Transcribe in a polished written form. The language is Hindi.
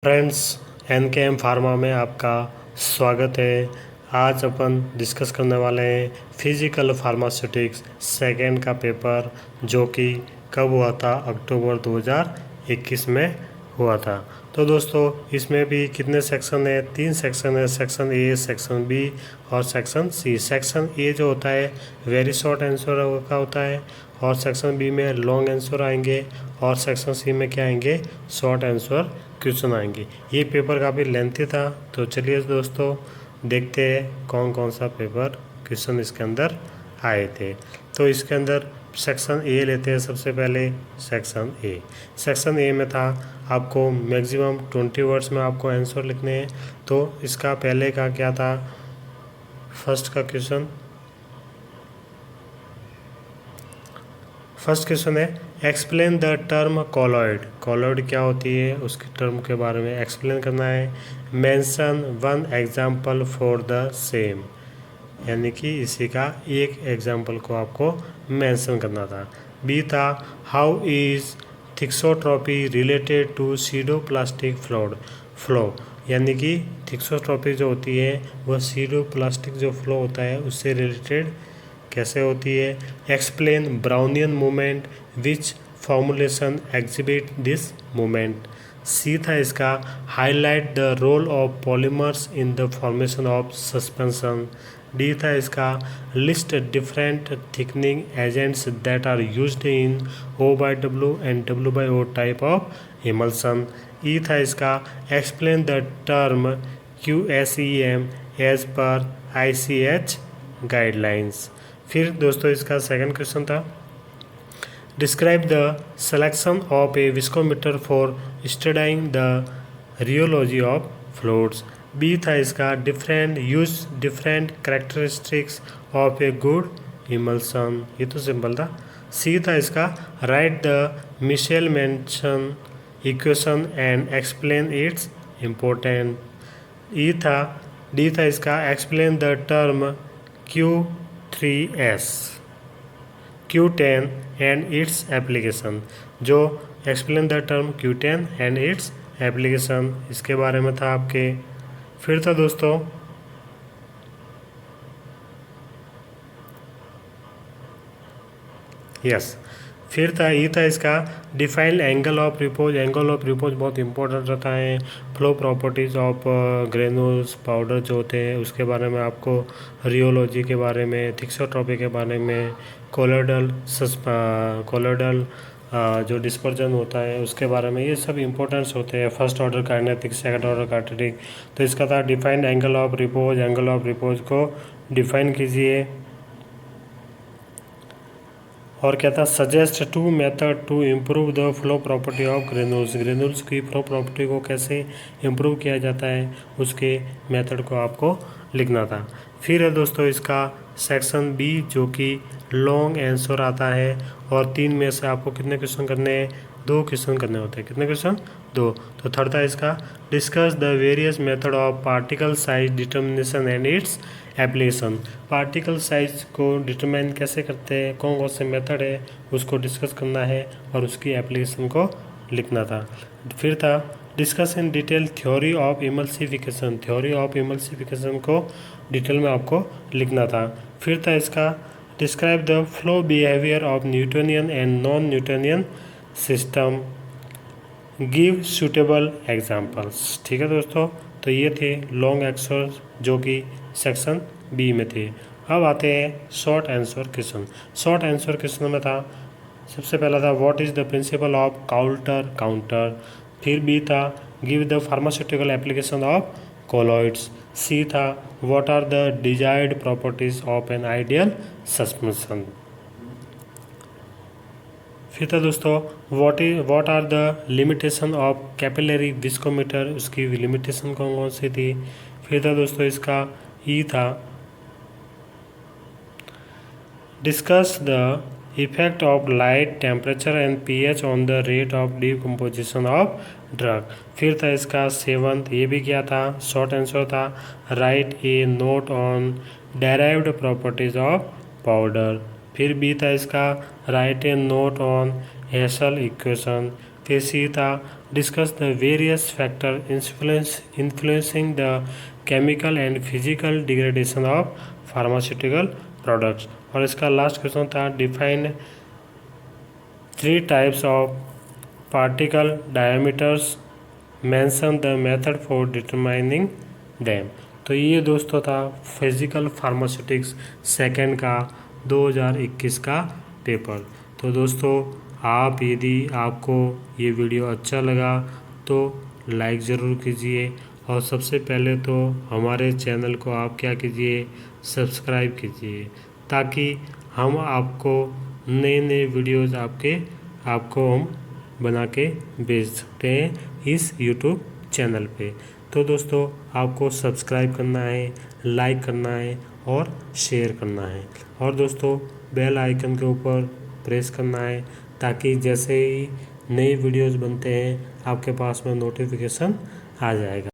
फ्रेंड्स, एनकेएम फार्मा में आपका स्वागत है। आज अपन डिस्कस करने वाले हैं फिजिकल फार्मास्यूटिक्स सेकेंड का पेपर, जो कि कब हुआ था? अक्टूबर 2021 में हुआ था। तो दोस्तों, इसमें भी कितने सेक्शन है? 3 सेक्शन है। सेक्शन ए, सेक्शन बी और सेक्शन सी। सेक्शन ए जो होता है वेरी शॉर्ट आंसर का होता है, और सेक्शन बी में लॉन्ग आंसर आएंगे, और सेक्शन सी में क्या आएंगे? शॉर्ट आंसर क्वेश्चन आएंगे। ये पेपर काफ़ी लेंथी था, तो चलिए दोस्तों देखते हैं कौन कौन सा पेपर क्वेश्चन इसके अंदर आए थे। तो इसके अंदर सेक्शन ए लेते हैं सबसे पहले। सेक्शन ए में था आपको मैक्सिमम 20 वर्ड्स में आपको आंसर लिखने हैं। तो इसका पहले का क्या था? फर्स्ट क्वेश्चन है explain the term colloid. Colloid क्या होती है, उसकी टर्म के बारे में एक्सप्लेन करना है। Mention one example for the same, यानी कि इसी का एक एग्जाम्पल को आपको मेंशन करना था। बी था how is thixotropy related to pseudoplastic flow, यानी कि थिक्सोट्रॉपी जो होती है वह सीडोप्लास्टिक जो फ्लो होता है उससे रिलेटेड कैसे होती है। Explain Brownian movement, which formulation exhibit this movement. C था इसका highlight the role of polymers in the formation of suspension. D था इसका list different thickening agents that are used in O/W and W/O type of emulsion. E था इसका explain the term QSEM as per ICH guidelines. फिर दोस्तों इसका सेकंड क्वेश्चन था describe the selection of a viscometer for studying the rheology of fluids. B था इसका different characteristics of a good emulsion, ये तो सिंपल था। सी था इसका write the Michaelis Menten equation and explain its important. D था इसका explain the term Q10 and its application. जो explain the term Q10 and its application, इसके बारे में था आपके। फिर था दोस्तों फिर था ई था इसका define angle of repose. Angle of repose बहुत इंपॉर्टेंट रहता है। Flow properties of granules powder जो होते हैं उसके बारे में आपको, रियोलॉजी के बारे में, थिक्सोट्रॉपी के बारे में, कोलोइडल जो डिस्पर्जन होता है उसके बारे में, ये सब इंपॉर्टेंट्स होते हैं। First order kinetic, second order kinetic. तो इसका था define angle of repose. Angle of repose को डिफाइन कीजिए। और क्या था? Suggest 2 method to improve the flow property of granules. Granules की फ्लो प्रॉपर्टी को कैसे इम्प्रूव किया जाता है उसके मेथड को आपको लिखना था। फिर है दोस्तों इसका सेक्शन बी, जो कि लॉन्ग आंसर आता है, और 3 में से आपको कितने क्वेश्चन करने हैं? 2 क्वेश्चन करने होते हैं। कितने क्वेश्चन? 2। तो थर्ड था इसका discuss the various method of particle size determination and its application. Particle size को डिटरमाइन कैसे करते हैं, कौन कौन से मेथड है, उसको डिस्कस करना है और उसकी एप्लीकेशन को लिखना था। फिर था discuss in detail theory of emulsification. Theory of emulsification को डिटेल में आपको लिखना था। फिर था इसका describe the flow behaviour of Newtonian and non Newtonian system, give suitable examples. ठीक है दोस्तों, तो ये थे लॉन्ग आंसर जो कि सेक्शन बी में थे। अब आते हैं short answer question. Short answer question में था सबसे पहला था what is the principle of counter. फिर बी था give the pharmaceutical application of colloids. C था what are the desired properties of an ideal suspension. फिर था दोस्तों what are the limitation of capillary viscometer, उसकी लिमिटेशन कौन कौन सी थी। फिर था दोस्तों इसका ई था discuss the effect of light, temperature and pH on the rate of decomposition of drug. फिर था इसका 7th, ये भी क्या था? शॉर्ट आंसर था right A note on derived properties of powder. फिर बी था इसका right A note on hassle equation. फिर सी था discuss the various factor influencing the chemical and physical degradation of pharmaceutical products. और इसका लास्ट क्वेश्चन था define 3 types of particle diameters, mention the method for determining them. तो ये दोस्तों था फिजिकल फार्मास्यूटिक्स सेकंड का 2021 का पेपर। तो दोस्तों आप यदि आपको ये वीडियो अच्छा लगा तो लाइक ज़रूर कीजिए, और सबसे पहले तो हमारे चैनल को आप क्या कीजिए, सब्सक्राइब कीजिए, ताकि हम आपको नए नए वीडियोज़ आपको हम बना के भेज सकते हैं इस यूट्यूब चैनल पे। तो दोस्तों आपको सब्सक्राइब करना है, लाइक करना है और शेयर करना है, और दोस्तों बेल आइकन के ऊपर प्रेस करना है, ताकि जैसे ही नए वीडियोज़ बनते हैं आपके पास में नोटिफिकेशन आ जाएगा।